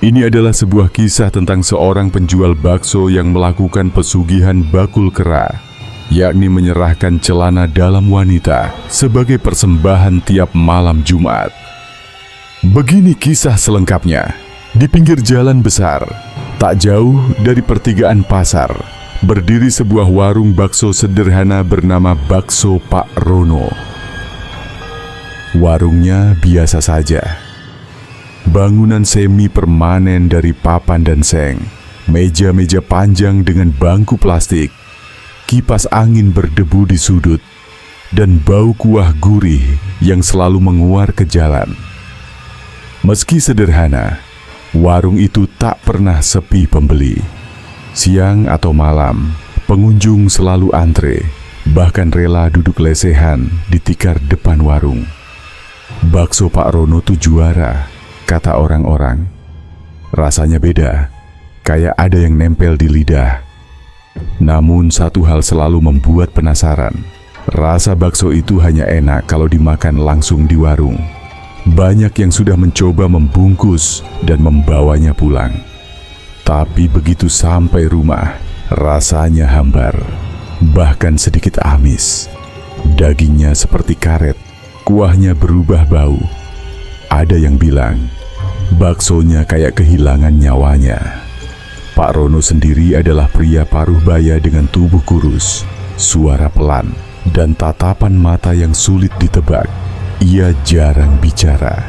Ini adalah sebuah kisah tentang seorang penjual bakso yang melakukan pesugihan bakul kera, yakni menyerahkan celana dalam wanita sebagai persembahan tiap malam Jumat. Begini kisah selengkapnya. Di pinggir jalan besar, tak jauh dari pertigaan pasar, berdiri sebuah warung bakso sederhana bernama Bakso Pak Rono. Warungnya biasa saja. Bangunan semi permanen dari papan dan seng, meja-meja panjang dengan bangku plastik, kipas angin berdebu di sudut, dan bau kuah gurih yang selalu menguar ke jalan. Meski sederhana, warung itu tak pernah sepi pembeli. Siang atau malam, pengunjung selalu antre, bahkan rela duduk lesehan di tikar depan warung. Bakso Pak Rono tuh juara, kata orang-orang. Rasanya beda, kayak ada yang nempel di lidah. Namun satu hal selalu membuat penasaran. Rasa bakso itu hanya enak kalau dimakan langsung di warung. Banyak yang sudah mencoba membungkus dan membawanya pulang. Tapi begitu sampai rumah, rasanya hambar, bahkan sedikit amis. Dagingnya seperti karet, kuahnya berubah bau. Ada yang bilang, baksonya kayak kehilangan nyawanya. Pak Rono sendiri adalah pria paruh baya dengan tubuh kurus, suara pelan, dan tatapan mata yang sulit ditebak. Ia jarang bicara.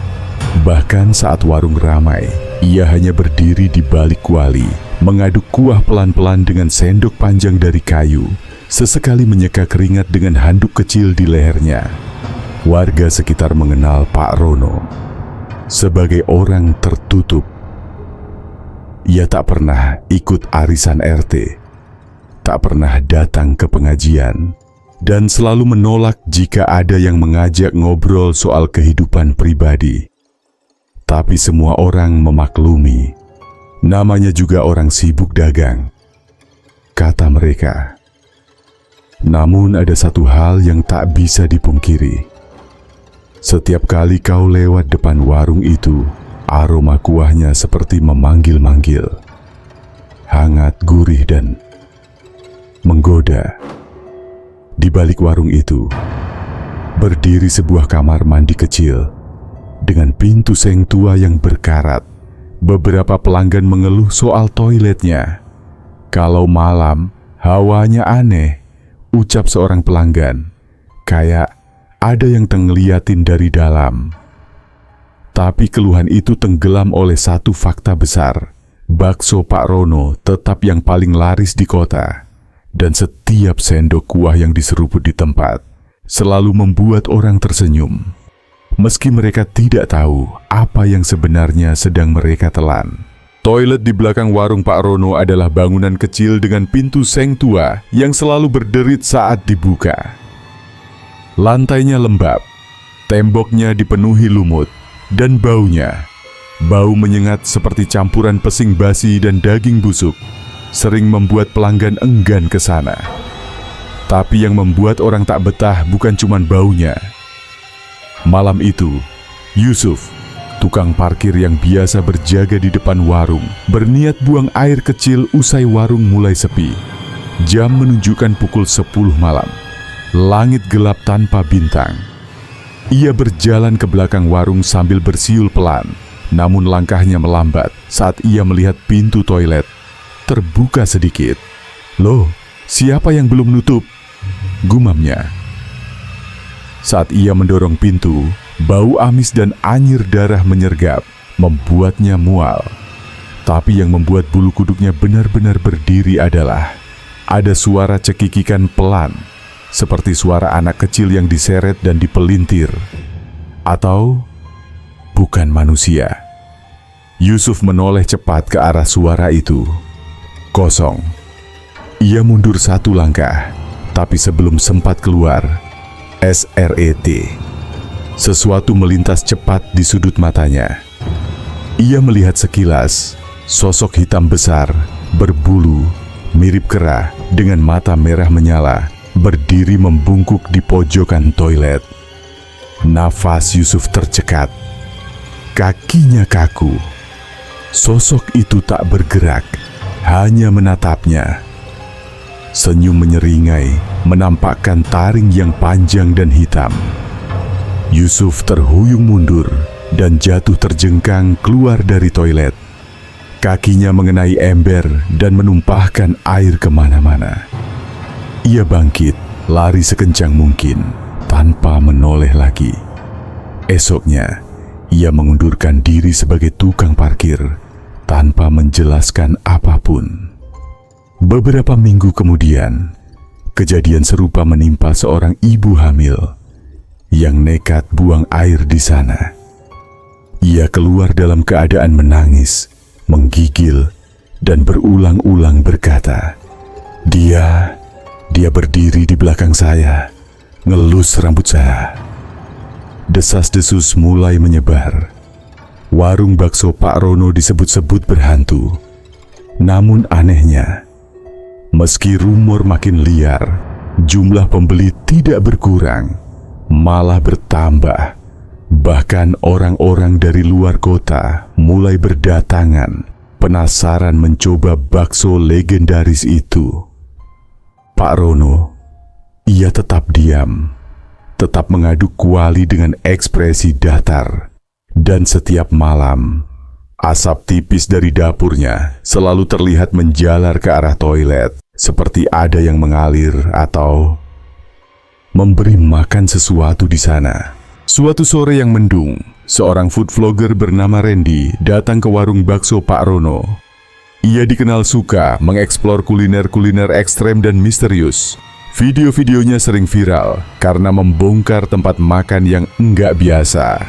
Bahkan saat warung ramai, ia hanya berdiri di balik kuali, mengaduk kuah pelan-pelan dengan sendok panjang dari kayu, sesekali menyeka keringat dengan handuk kecil di lehernya. Warga sekitar mengenal Pak Rono sebagai orang tertutup. Ia tak pernah ikut arisan RT, tak pernah datang ke pengajian, dan selalu menolak jika ada yang mengajak ngobrol soal kehidupan pribadi. Tapi semua orang memaklumi, namanya juga orang sibuk dagang, kata mereka. Namun ada satu hal yang tak bisa dipungkiri. Setiap kali kau lewat depan warung itu, aroma kuahnya seperti memanggil-manggil. Hangat, gurih, dan menggoda. Di balik warung itu, berdiri sebuah kamar mandi kecil dengan pintu seng tua yang berkarat. Beberapa pelanggan mengeluh soal toiletnya. Kalau malam, hawanya aneh, ucap seorang pelanggan. Kayak ada yang tenggeliatin dari dalam. Tapi keluhan itu tenggelam oleh satu fakta besar. Bakso Pak Rono tetap yang paling laris di kota. Dan setiap sendok kuah yang diseruput di tempat selalu membuat orang tersenyum. Meski mereka tidak tahu apa yang sebenarnya sedang mereka telan. Toilet di belakang warung Pak Rono adalah bangunan kecil dengan pintu seng tua yang selalu berderit saat dibuka. Lantainya lembab, temboknya dipenuhi lumut, dan baunya, bau menyengat seperti campuran pesing basi dan daging busuk, sering membuat pelanggan enggan ke sana. Tapi yang membuat orang tak betah bukan cuma baunya. Malam itu, Yusuf, tukang parkir yang biasa berjaga di depan warung, berniat buang air kecil usai warung mulai sepi. Jam menunjukkan pukul 10 malam. Langit gelap tanpa bintang. Ia berjalan ke belakang warung sambil bersiul pelan, namun langkahnya melambat saat ia melihat pintu toilet terbuka sedikit. Loh, siapa yang belum nutup? Gumamnya. Saat ia mendorong pintu, bau amis dan anyir darah menyergap, membuatnya mual. Tapi yang membuat bulu kuduknya benar-benar berdiri adalah ada suara cekikikan pelan, seperti suara anak kecil yang diseret dan dipelintir. Atau bukan manusia. Yusuf menoleh cepat ke arah suara itu. Kosong. Ia mundur satu langkah, tapi sebelum sempat keluar, SRET. Sesuatu melintas cepat di sudut matanya. Ia melihat sekilas sosok hitam besar, berbulu, mirip kera, dengan mata merah menyala, berdiri membungkuk di pojokan toilet. Nafas Yusuf tercekat. Kakinya kaku. Sosok itu tak bergerak, hanya menatapnya. Senyum menyeringai menampakkan taring yang panjang dan hitam. Yusuf terhuyung mundur dan jatuh terjengkang keluar dari toilet. Kakinya mengenai ember dan menumpahkan air kemana-mana. Ia bangkit, lari sekencang mungkin, tanpa menoleh lagi. Esoknya, ia mengundurkan diri sebagai tukang parkir, tanpa menjelaskan apapun. Beberapa minggu kemudian, kejadian serupa menimpa seorang ibu hamil yang nekat buang air di sana. Ia keluar dalam keadaan menangis, menggigil, dan berulang-ulang berkata, Dia berdiri di belakang saya, ngelus rambut saya." Desas-desus mulai menyebar. Warung bakso Pak Rono disebut-sebut berhantu. Namun anehnya, meski rumor makin liar, jumlah pembeli tidak berkurang, malah bertambah. Bahkan orang-orang dari luar kota mulai berdatangan, penasaran mencoba bakso legendaris itu. Pak Rono, ia tetap diam, tetap mengaduk kuali dengan ekspresi datar. Dan setiap malam, asap tipis dari dapurnya selalu terlihat menjalar ke arah toilet, seperti ada yang mengalir atau memberi makan sesuatu di sana. Suatu sore yang mendung, seorang food vlogger bernama Randy datang ke warung bakso Pak Rono. Ia dikenal suka mengeksplor kuliner-kuliner ekstrem dan misterius. Video-videonya sering viral karena membongkar tempat makan yang enggak biasa.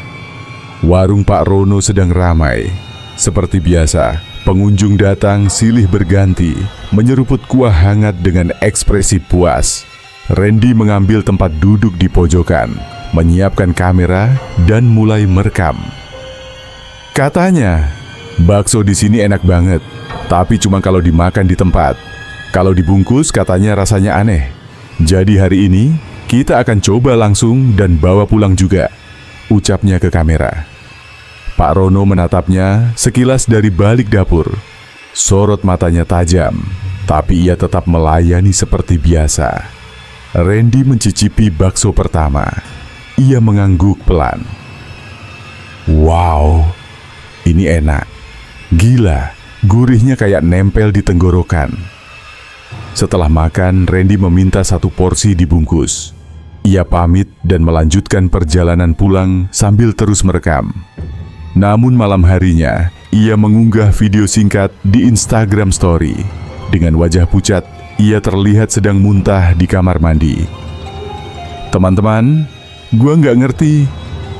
Warung Pak Rono sedang ramai. Seperti biasa, pengunjung datang silih berganti, menyeruput kuah hangat dengan ekspresi puas. Randy mengambil tempat duduk di pojokan, menyiapkan kamera, dan mulai merekam. Katanya, bakso di sini enak banget, tapi cuma kalau dimakan di tempat. Kalau dibungkus katanya rasanya aneh. Jadi hari ini, kita akan coba langsung dan bawa pulang juga, ucapnya ke kamera. Pak Rono menatapnya sekilas dari balik dapur. Sorot matanya tajam, tapi ia tetap melayani seperti biasa. Randy mencicipi bakso pertama. Ia mengangguk pelan. Wow, ini enak. Gila, gurihnya kayak nempel di tenggorokan. Setelah makan, Randy meminta 1 porsi dibungkus. Ia pamit dan melanjutkan perjalanan pulang sambil terus merekam. Namun malam harinya, ia mengunggah video singkat di Instagram Story. Dengan wajah pucat, ia terlihat sedang muntah di kamar mandi. Teman-teman, gua nggak ngerti.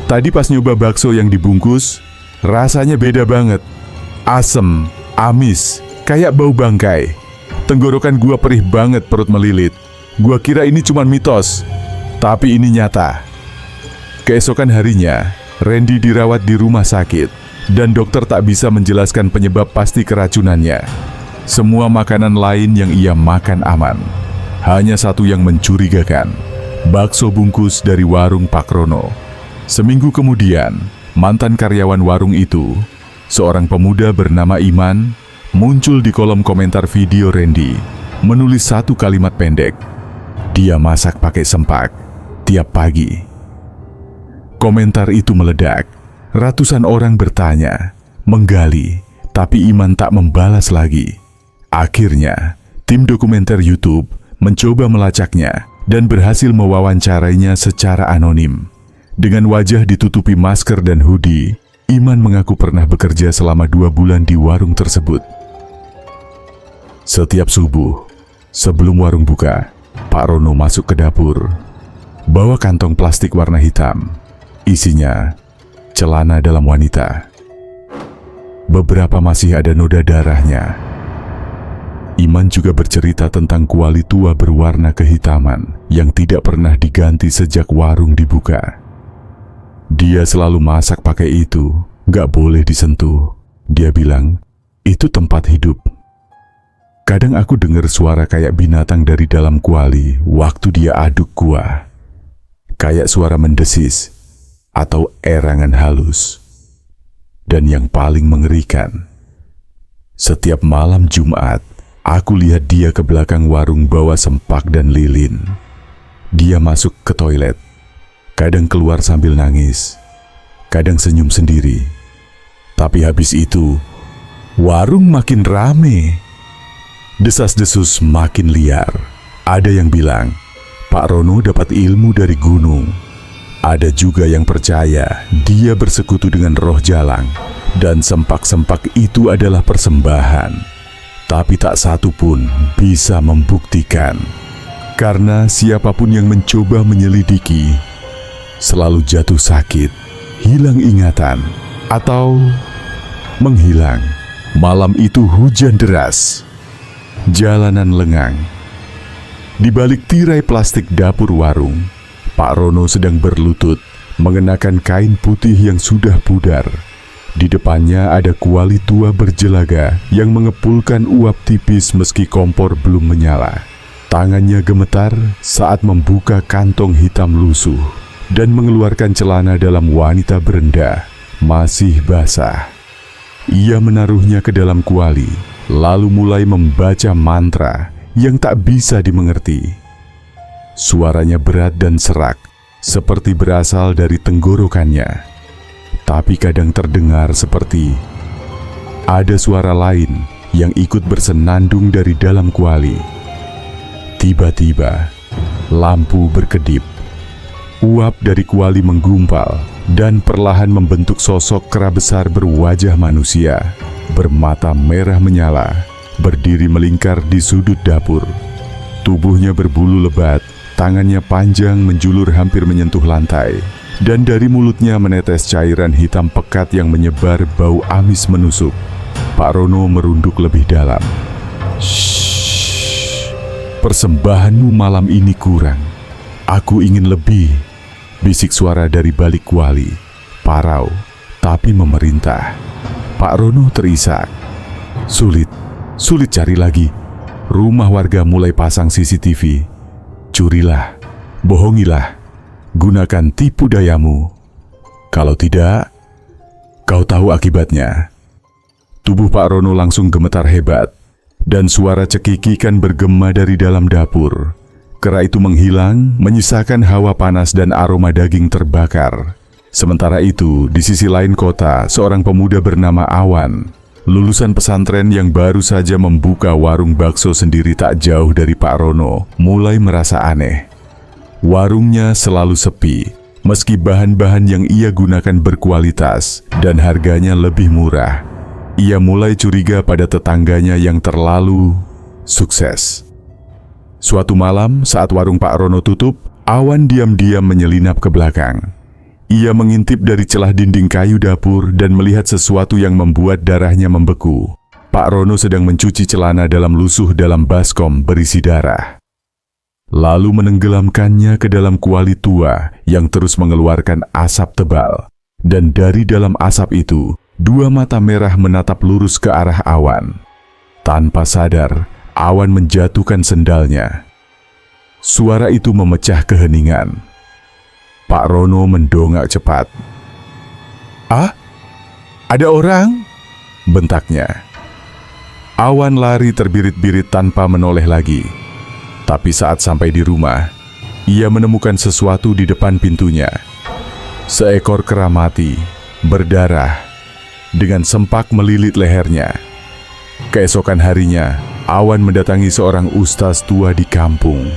Tadi pas nyoba bakso yang dibungkus, rasanya beda banget. Asem, amis, kayak bau bangkai. Tenggorokan gua perih banget, perut melilit. Gua kira ini cuma mitos, tapi ini nyata. Keesokan harinya, Randy dirawat di rumah sakit, dan dokter tak bisa menjelaskan penyebab pasti keracunannya. Semua makanan lain yang ia makan aman. Hanya satu yang mencurigakan, bakso bungkus dari warung Pak Rono. Seminggu kemudian, mantan karyawan warung itu, seorang pemuda bernama Iman, muncul di kolom komentar video Randy, menulis 1 kalimat pendek. Dia masak pakai sempak tiap pagi. Komentar itu meledak. Ratusan orang bertanya, menggali, tapi Iman tak membalas lagi. Akhirnya, tim dokumenter YouTube mencoba melacaknya dan berhasil mewawancarainya secara anonim. Dengan wajah ditutupi masker dan hoodie, Iman mengaku pernah bekerja selama 2 bulan di warung tersebut. Setiap subuh, sebelum warung buka, Pak Rono masuk ke dapur, bawa kantong plastik warna hitam. Isinya celana dalam wanita. Beberapa masih ada noda darahnya. Iman juga bercerita tentang kuali tua berwarna kehitaman yang tidak pernah diganti sejak warung dibuka. Dia selalu masak pakai itu, gak boleh disentuh. Dia bilang, itu tempat hidup. Kadang aku dengar suara kayak binatang dari dalam kuali waktu dia aduk kuah. Kayak suara mendesis atau erangan halus. Dan yang paling mengerikan, Setiap malam Jumat, aku lihat dia ke belakang warung bawa sempak dan lilin. Dia masuk ke toilet, kadang keluar sambil nangis, kadang senyum sendiri. Tapi habis itu, warung makin rame. Desas-desus makin liar. Ada yang bilang, Pak Rono dapat ilmu dari gunung. Ada juga yang percaya dia bersekutu dengan roh jalang dan sempak-sempak itu adalah persembahan. Tapi tak satu pun bisa membuktikan. Karena siapapun yang mencoba menyelidiki selalu jatuh sakit, hilang ingatan, atau menghilang. Malam itu hujan deras, jalanan lengang. Di balik tirai plastik dapur warung, Pak Rono sedang berlutut, mengenakan kain putih yang sudah pudar. Di depannya ada kuali tua berjelaga yang mengepulkan uap tipis meski kompor belum menyala. Tangannya gemetar saat membuka kantong hitam lusuh dan mengeluarkan celana dalam wanita berendah, masih basah. Ia menaruhnya ke dalam kuali, lalu mulai membaca mantra yang tak bisa dimengerti. Suaranya berat dan serak, seperti berasal dari tenggorokannya. Tapi kadang terdengar seperti ada suara lain yang ikut bersenandung dari dalam kuali. Tiba-tiba, lampu berkedip. Uap dari kuali menggumpal dan perlahan membentuk sosok kera besar berwajah manusia, bermata merah menyala, berdiri melingkar di sudut dapur. Tubuhnya berbulu lebat, tangannya panjang menjulur hampir menyentuh lantai, dan dari mulutnya menetes cairan hitam pekat yang menyebar bau amis menusuk. Pak Rono merunduk lebih dalam. "Shh, persembahanmu malam ini kurang. Aku ingin lebih," bisik suara dari balik kuali, parau tapi memerintah. Pak Rono terisak. Sulit cari lagi. Rumah warga mulai pasang CCTV. Curilah, bohongilah, gunakan tipu dayamu. Kalau tidak, kau tahu akibatnya. Tubuh Pak Rono langsung gemetar hebat, dan suara cekikikan bergema dari dalam dapur. Kera itu menghilang, menyisakan hawa panas dan aroma daging terbakar. Sementara itu, di sisi lain kota, seorang pemuda bernama Awan, lulusan pesantren yang baru saja membuka warung bakso sendiri tak jauh dari Pak Rono, mulai merasa aneh. Warungnya selalu sepi, meski bahan-bahan yang ia gunakan berkualitas dan harganya lebih murah. Ia mulai curiga pada tetangganya yang terlalu sukses. Suatu malam saat warung Pak Rono tutup, Awan diam-diam menyelinap ke belakang. Ia mengintip dari celah dinding kayu dapur dan melihat sesuatu yang membuat darahnya membeku. Pak Rono sedang mencuci celana dalam lusuh dalam baskom berisi darah. Lalu menenggelamkannya ke dalam kuali tua yang terus mengeluarkan asap tebal. Dan dari dalam asap itu, dua mata merah menatap lurus ke arah Awan. Tanpa sadar, Awan menjatuhkan sendalnya. Suara itu memecah keheningan. Pak Rono mendongak cepat. "Ah, ada orang?" bentaknya. Awan lari terbirit-birit tanpa menoleh lagi. Tapi saat sampai di rumah, ia menemukan sesuatu di depan pintunya. Seekor kera mati, berdarah, dengan sempak melilit lehernya. Keesokan harinya, Awan mendatangi seorang ustaz tua di kampung.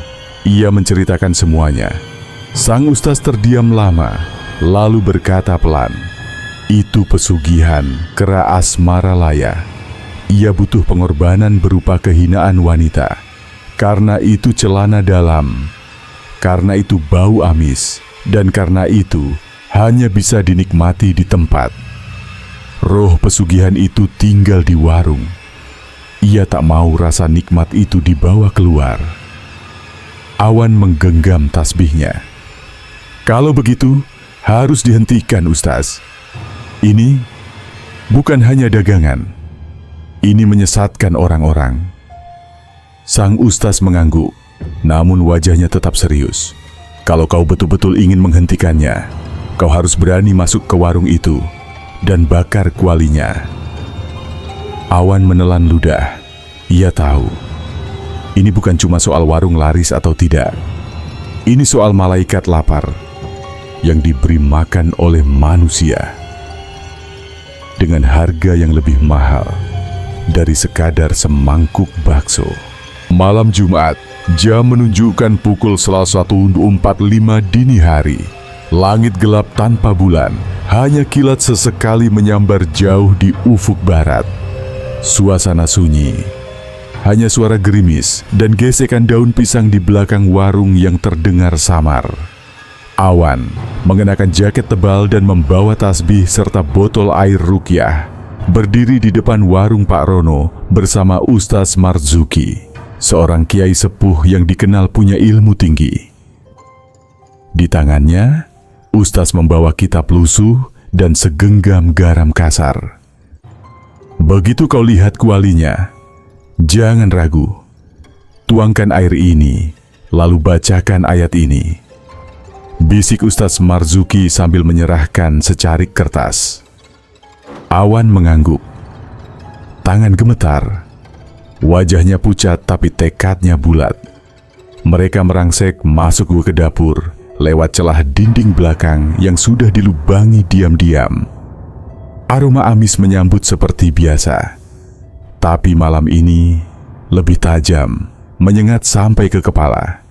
Ia menceritakan semuanya. Sang ustaz terdiam lama, lalu berkata pelan, "Itu pesugihan kera asmara laya. Ia butuh pengorbanan berupa kehinaan wanita. Karena itu celana dalam, karena itu bau amis, dan karena itu hanya bisa dinikmati di tempat. Roh pesugihan itu tinggal di warung. Ia tak mau rasa nikmat itu dibawa keluar." Awan menggenggam tasbihnya. "Kalau begitu, harus dihentikan, Ustaz. Ini bukan hanya dagangan. Ini menyesatkan orang-orang." Sang Ustaz mengangguk, namun wajahnya tetap serius. "Kalau kau betul-betul ingin menghentikannya, kau harus berani masuk ke warung itu dan bakar kualinya." Awan menelan ludah. Ia tahu, ini bukan cuma soal warung laris atau tidak. Ini soal malaikat lapar yang diberi makan oleh manusia dengan harga yang lebih mahal dari sekadar semangkuk bakso. Malam Jumat, jam menunjukkan pukul 1:45 dini hari. Langit gelap tanpa bulan, hanya kilat sesekali menyambar jauh di ufuk barat. Suasana sunyi, hanya suara gerimis dan gesekan daun pisang di belakang warung yang terdengar samar. Awan mengenakan jaket tebal dan membawa tasbih serta botol air ruqyah, berdiri di depan warung Pak Rono bersama Ustaz Marzuki, seorang kiai sepuh yang dikenal punya ilmu tinggi. Di tangannya, Ustaz membawa kitab lusuh dan segenggam garam kasar. Begitu kau lihat kualinya, jangan ragu. Tuangkan air ini, lalu bacakan ayat ini. Bisik Ustaz Marzuki sambil menyerahkan secarik kertas. Awan mengangguk. Tangan gemetar. Wajahnya pucat tapi tekadnya bulat. Mereka merangsek masuk ke dapur lewat celah dinding belakang yang sudah dilubangi diam-diam. Aroma amis menyambut seperti biasa. Tapi malam ini lebih tajam, menyengat sampai ke kepala.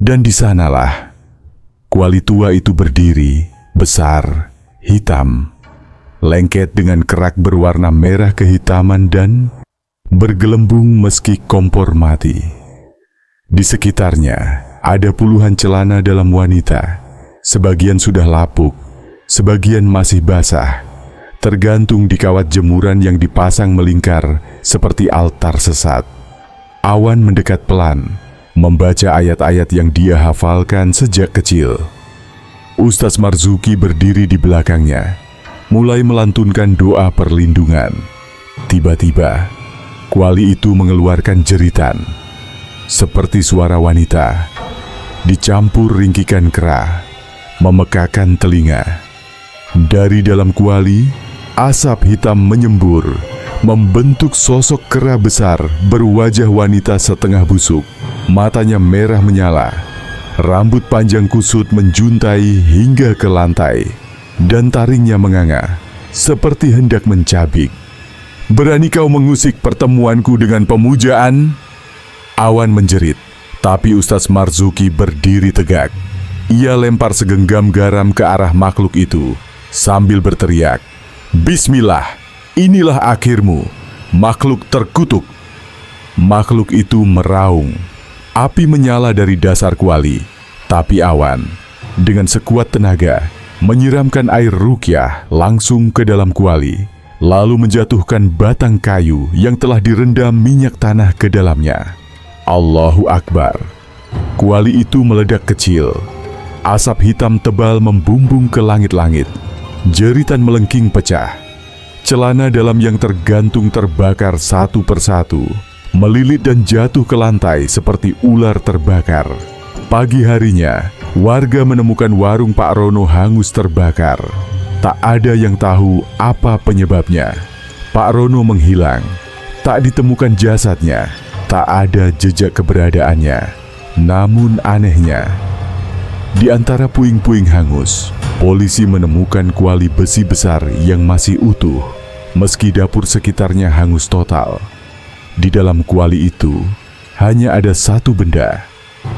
Dan di sanalah kuali tua itu berdiri, besar, hitam, lengket dengan kerak berwarna merah kehitaman dan bergelembung meski kompor mati. Di sekitarnya ada puluhan celana dalam wanita. Sebagian sudah lapuk, sebagian masih basah, tergantung di kawat jemuran yang dipasang melingkar seperti altar sesat. Awan mendekat pelan, membaca ayat-ayat yang dia hafalkan sejak kecil. Ustaz Marzuki berdiri di belakangnya, mulai melantunkan doa perlindungan. Tiba-tiba, kuali itu mengeluarkan jeritan, seperti suara wanita, dicampur ringkikan kera, memekakan telinga. Dari dalam kuali, asap hitam menyembur, membentuk sosok kera besar berwajah wanita setengah busuk. Matanya merah menyala, rambut panjang kusut menjuntai hingga ke lantai, dan taringnya menganga, seperti hendak mencabik. "Berani kau mengusik pertemuanku dengan pemujaan?" Awan menjerit, tapi Ustaz Marzuki berdiri tegak. Ia lempar segenggam garam ke arah makhluk itu sambil berteriak, "Bismillah, inilah akhirmu, makhluk terkutuk." Makhluk itu meraung. Api menyala dari dasar kuali, tapi Awan dengan sekuat tenaga menyiramkan air ruqyah langsung ke dalam kuali, lalu menjatuhkan batang kayu yang telah direndam minyak tanah ke dalamnya. Allahu Akbar. Kuali itu meledak kecil. Asap hitam tebal membumbung ke langit-langit. Jeritan melengking pecah. Celana dalam yang tergantung terbakar satu persatu, melilit dan jatuh ke lantai seperti ular terbakar. Pagi harinya, warga menemukan warung Pak Rono hangus terbakar. Tak ada yang tahu apa penyebabnya. Pak Rono menghilang. Tak ditemukan jasadnya. Tak ada jejak keberadaannya. Namun anehnya, di antara puing-puing hangus, polisi menemukan kuali besi besar yang masih utuh, meski dapur sekitarnya hangus total. Di dalam kuali itu, hanya ada satu benda,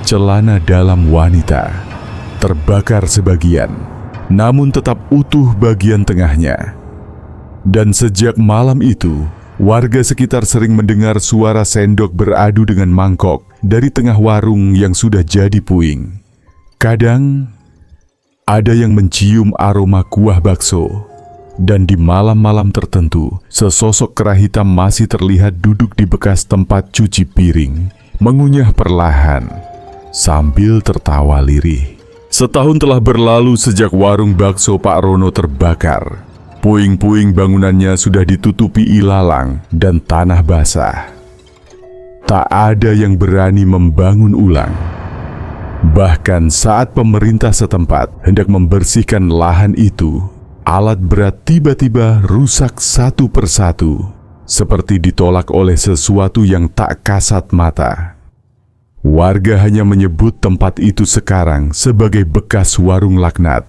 celana dalam wanita. Terbakar sebagian, namun tetap utuh bagian tengahnya. Dan sejak malam itu, warga sekitar sering mendengar suara sendok beradu dengan mangkok dari tengah warung yang sudah jadi puing. Kadang, ada yang mencium aroma kuah bakso. Dan di malam-malam tertentu, sesosok kera hitam masih terlihat duduk di bekas tempat cuci piring, mengunyah perlahan, sambil tertawa lirih. Setahun telah berlalu sejak warung bakso Pak Rono terbakar. Puing-puing bangunannya sudah ditutupi ilalang dan tanah basah. Tak ada yang berani membangun ulang. Bahkan saat pemerintah setempat hendak membersihkan lahan itu, alat berat tiba-tiba rusak satu persatu. seperti ditolak oleh sesuatu yang tak kasat mata. Warga hanya menyebut tempat itu sekarang sebagai bekas warung laknat.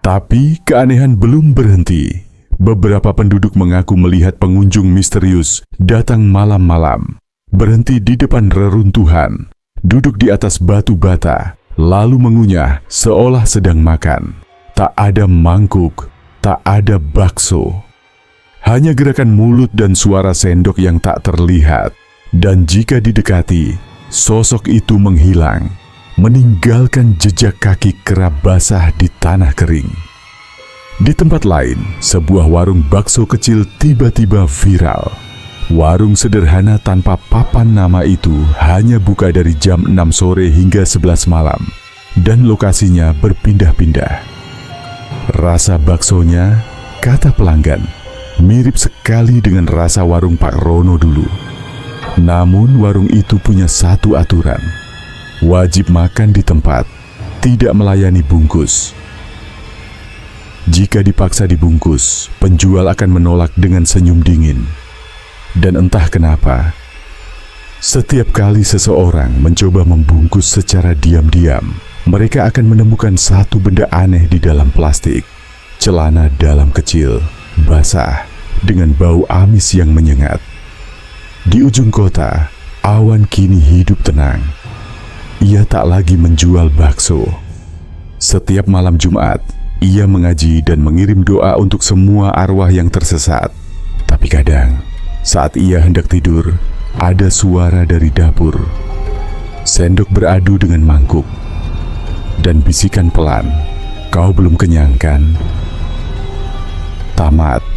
Tapi keanehan belum berhenti. Beberapa penduduk mengaku melihat pengunjung misterius datang malam-malam, berhenti di depan reruntuhan, duduk di atas batu bata, lalu mengunyah seolah sedang makan. Tak ada mangkuk, tak ada bakso. Hanya gerakan mulut dan suara sendok yang tak terlihat. Dan jika didekati, sosok itu menghilang, meninggalkan jejak kaki kerap basah di tanah kering. Di tempat lain, sebuah warung bakso kecil tiba-tiba viral. Warung sederhana tanpa papan nama itu hanya buka dari jam 6 sore hingga 11 malam, dan lokasinya berpindah-pindah. Rasa baksonya, kata pelanggan, mirip sekali dengan rasa warung Pak Rono dulu. Namun warung itu punya satu aturan. Wajib makan di tempat, tidak melayani bungkus. Jika dipaksa dibungkus, penjual akan menolak dengan senyum dingin. Dan entah kenapa, setiap kali seseorang mencoba membungkus secara diam-diam, mereka akan menemukan satu benda aneh di dalam plastik. Celana dalam kecil, basah, dengan bau amis yang menyengat. Di ujung kota, Awan kini hidup tenang. Ia tak lagi menjual bakso. Setiap malam Jumat, ia mengaji dan mengirim doa untuk semua arwah yang tersesat. Tapi kadang, saat ia hendak tidur, ada suara dari dapur. Sendok beradu dengan mangkuk. Dan bisikan pelan, "Kau belum kenyang kan?" Tamat.